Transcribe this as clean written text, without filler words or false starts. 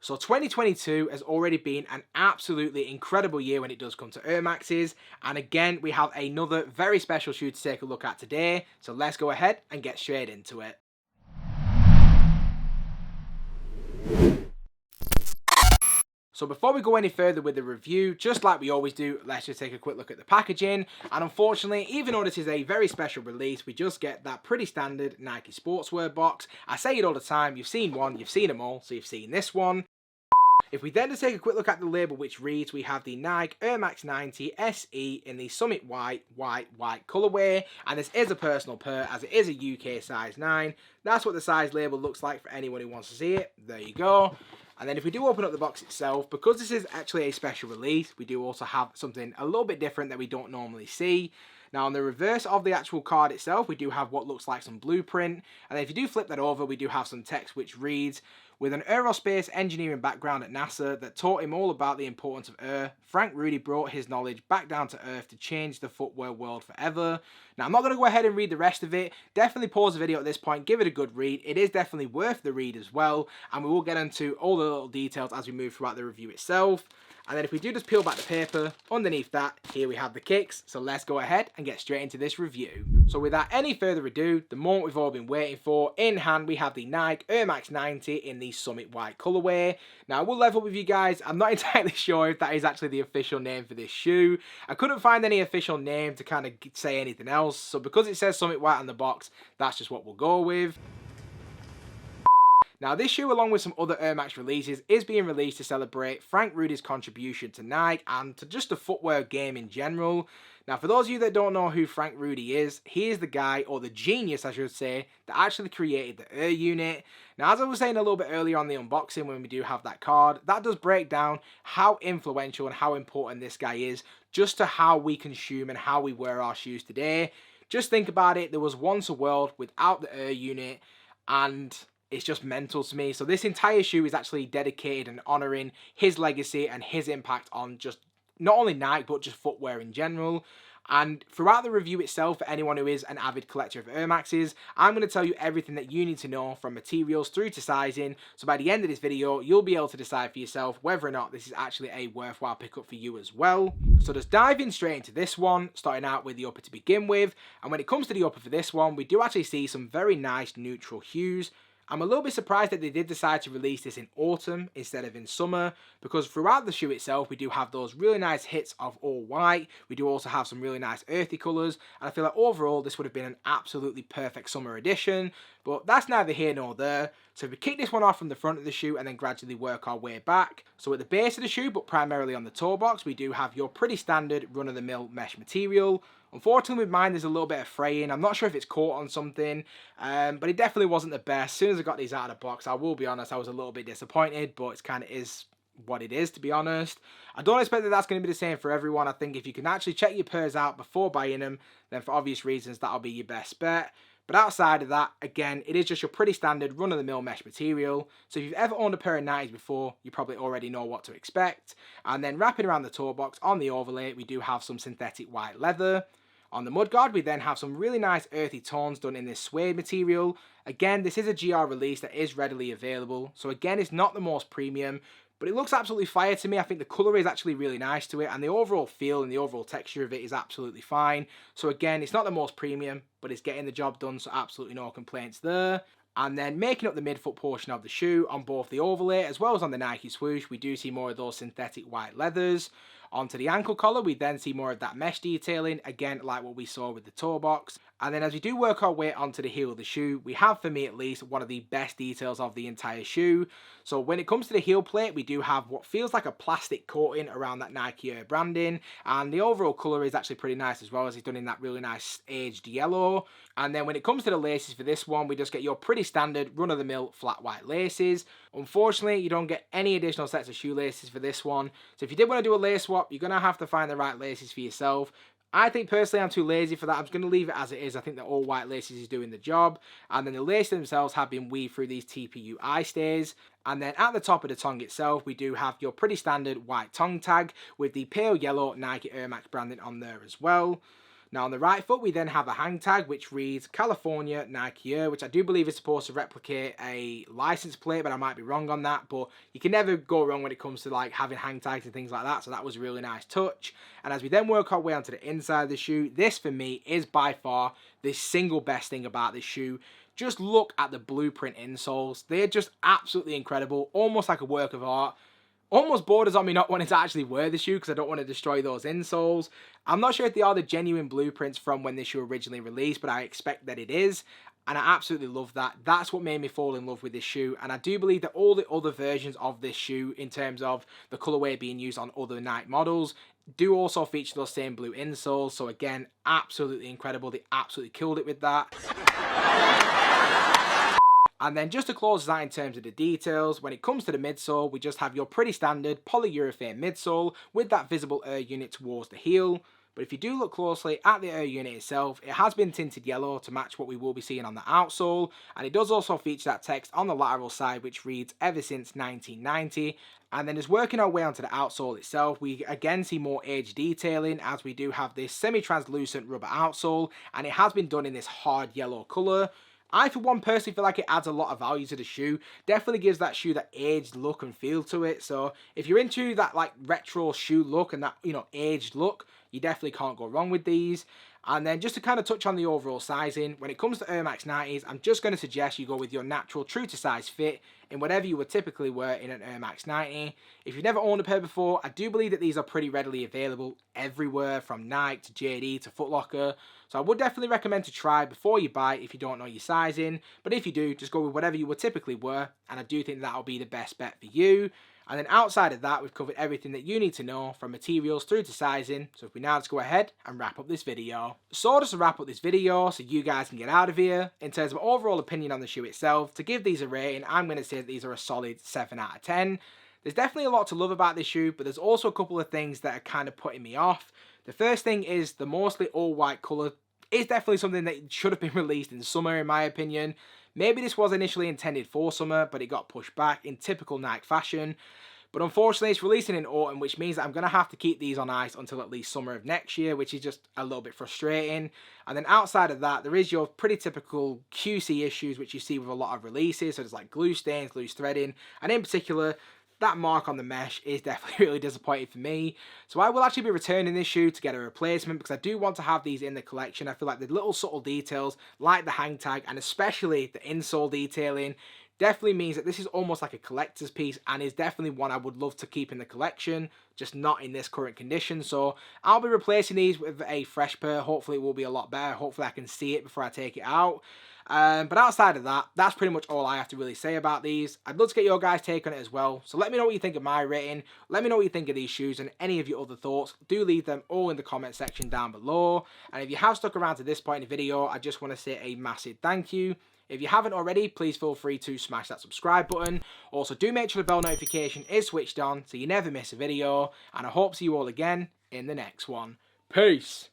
So 2022 has already been an absolutely incredible year when it does come to Air Maxes, and again we have another very special shoe to take a look at today, so let's go ahead and get straight into it. So before we go any further with the review, just like we always do, let's just take a quick look at the packaging. And unfortunately, even though this is a very special release, we just get that pretty standard Nike sportswear box. I say it all the time, you've seen one, you've seen them all, so you've seen this one. If we then just take a quick look at the label, which reads, we have the Nike Air Max 90 SE in the Summit White colourway, and this is a personal pair as it is a UK size 9. That's what the size label looks like for anyone who wants to see it. There you go. And then if we do open up the box itself, because this is actually a special release, we do also have something a little bit different that we don't normally see. Now on the reverse of the actual card itself, we do have what looks like some blueprint, and then if you do flip that over, we do have some text which reads, with an aerospace engineering background at NASA that taught him all about the importance of air, Frank Rudy brought his knowledge back down to earth to change the footwear world forever. Now I'm not going to go ahead and read the rest of it, definitely pause the video at this point, give it a good read, it is definitely worth the read as well, and we will get into all the little details as we move throughout the review itself. And then if we do just peel back the paper, underneath that, here we have the kicks. So let's go ahead and get straight into this review. So without any further ado, the moment we've all been waiting for, in hand we have the Nike Air Max 90 in the Summit White colourway. Now I will level with you guys, I'm not entirely sure if that is actually the official name for this shoe. I couldn't find any official name to kind of say anything else. So because it says Summit White on the box, that's just what we'll go with. Now this shoe, along with some other Air Max releases, is being released to celebrate Frank Rudy's contribution to Nike and to just the footwear game in general. Now for those of you that don't know who Frank Rudy is, he is the guy, or the genius I should say, that actually created the Air unit. Now as I was saying a little bit earlier on the unboxing when we do have that card, that does break down how influential and how important this guy is just to how we consume and how we wear our shoes today. Just think about it, there was once a world without the Air unit, and it's just mental to me. So this entire shoe is actually dedicated and honouring his legacy and his impact on just not only Nike but just footwear in general. And throughout the review itself, for anyone who is an avid collector of Air Maxes, I'm going to tell you everything that you need to know from materials through to sizing. So by the end of this video, you'll be able to decide for yourself whether or not this is actually a worthwhile pickup for you as well. So just diving straight into this one, starting out with the upper to begin with. And when it comes to the upper for this one, we do actually see some very nice neutral hues. I'm a little bit surprised that they did decide to release this in autumn instead of in summer, because throughout the shoe itself we do have those really nice hits of all white, we do also have some really nice earthy colours, and I feel like overall this would have been an absolutely perfect summer edition, but that's neither here nor there. So if we kick this one off from the front of the shoe and then gradually work our way back. So at the base of the shoe, but primarily on the toe box, we do have your pretty standard run-of-the-mill mesh material. Unfortunately with mine there's a little bit of fraying, I'm not sure if it's caught on something, but it definitely wasn't the best. As soon as I got these out of the box, I will be honest, I was a little bit disappointed, but it kind of is what it is, to be honest. I don't expect that that's going to be the same for everyone. I think if you can actually check your pairs out before buying them, then for obvious reasons that'll be your best bet. But outside of that, again, it is just your pretty standard run-of-the-mill mesh material. So if you've ever owned a pair of 90s before, you probably already know what to expect. And then wrapping around the toe box on the overlay, we do have some synthetic white leather. On the mudguard, we then have some really nice earthy tones done in this suede material. Again, this is a GR release that is readily available. So again, it's not the most premium, but it looks absolutely fire to me. I think the colour is actually really nice to it, and the overall feel and the overall texture of it is absolutely fine. So again, it's not the most premium, but it's getting the job done, so absolutely no complaints there. And then making up the midfoot portion of the shoe on both the overlay as well as on the Nike swoosh, we do see more of those synthetic white leathers. Onto the ankle collar, we then see more of that mesh detailing, again like what we saw with the toe box. And then as we do work our way onto the heel of the shoe, we have, for me at least, one of the best details of the entire shoe. So when it comes to the heel plate, we do have what feels like a plastic coating around that Nike Air branding, and the overall colour is actually pretty nice as well, as it's done in that really nice aged yellow. And then when it comes to the laces for this one, we just get your pretty standard run-of-the-mill flat white laces. Unfortunately, you don't get any additional sets of shoelaces for this one, so if you did want to do a lace swap, you're going to have to find the right laces for yourself. I think personally I'm too lazy for that. I'm just going to leave it as it is. I think the all white laces is doing the job. And then the laces themselves have been weaved through these TPU eye stays. And then at the top of the tongue itself, we do have your pretty standard white tongue tag with the pale yellow Nike Air Max branding on there as well. Now on the right foot we then have a hang tag which reads California Nike Air, which I do believe is supposed to replicate a license plate, but I might be wrong on that. But you can never go wrong when it comes to like having hang tags and things like that, so that was a really nice touch. And as we then work our way onto the inside of the shoe, this for me is by far the single best thing about this shoe. Just look at the blueprint insoles. They're just absolutely incredible, almost like a work of art. Almost borders on me not wanting to actually wear the shoe because I don't want to destroy those insoles. I'm not sure if they are the genuine blueprints from when this shoe originally released, but I expect that it is. And I absolutely love that. That's what made me fall in love with this shoe. And I do believe that all the other versions of this shoe, in terms of the colorway being used on other Nike models, do also feature those same blue insoles. So again, absolutely incredible. They absolutely killed it with that. And then just to close that in terms of the details, when it comes to the midsole, we just have your pretty standard polyurethane midsole with that visible air unit towards the heel. But if you do look closely at the air unit itself, it has been tinted yellow to match what we will be seeing on the outsole. And it does also feature that text on the lateral side which reads ever since 1990. And then as working our way onto the outsole itself, we again see more edge detailing as we do have this semi-translucent rubber outsole, and it has been done in this hard yellow colour. I, for one, personally feel like it adds a lot of value to the shoe. Definitely gives that shoe that aged look and feel to it. So if you're into that like retro shoe look and that, you know, aged look, you definitely can't go wrong with these. And then just to kind of touch on the overall sizing, when it comes to Air Max 90s, I'm just going to suggest you go with your natural true to size fit in whatever you would typically wear in an Air Max 90. If you've never owned a pair before, I do believe that these are pretty readily available everywhere, from Nike to JD to Foot Locker. So I would definitely recommend to try before you buy if you don't know your sizing. But if you do, just go with whatever you would typically wear, and I do think that'll be the best bet for you. And then outside of that, we've covered everything that you need to know, from materials through to sizing. So if we now just go ahead and wrap up this video. So just to wrap up this video so you guys can get out of here, in terms of overall opinion on the shoe itself, to give these a rating, I'm going to say that these are a solid 7 out of 10. There's definitely a lot to love about this shoe, but there's also a couple of things that are kind of putting me off. The first thing is the mostly all white colour is definitely something that should have been released in summer, in my opinion. Maybe this was initially intended for summer, but it got pushed back in typical Nike fashion. But unfortunately, it's releasing in autumn, which means that I'm going to have to keep these on ice until at least summer of next year, which is just a little bit frustrating. And then outside of that, there is your pretty typical QC issues, which you see with a lot of releases. So there's like glue stains, loose threading, and in particular, that mark on the mesh is definitely really disappointing for me. So I will actually be returning this shoe to get a replacement, because I do want to have these in the collection. I feel like the little subtle details, like the hang tag, and especially the insole detailing, definitely means that this is almost like a collector's piece, and is definitely one I would love to keep in the collection, just not in this current condition. So I'll be replacing these with a fresh pair. Hopefully it will be a lot better. Hopefully I can see it before I take it out. But outside of that, that's pretty much all I have to really say about these. I'd love to get your guys' take on it as well. So let me know what you think of my rating. Let me know what you think of these shoes and any of your other thoughts. Do leave them all in the comment section down below. And if you have stuck around to this point in the video, I just want to say a massive thank you. If you haven't already, please feel free to smash that subscribe button. Also, do make sure the bell notification is switched on so you never miss a video. And I hope to see you all again in the next one. Peace!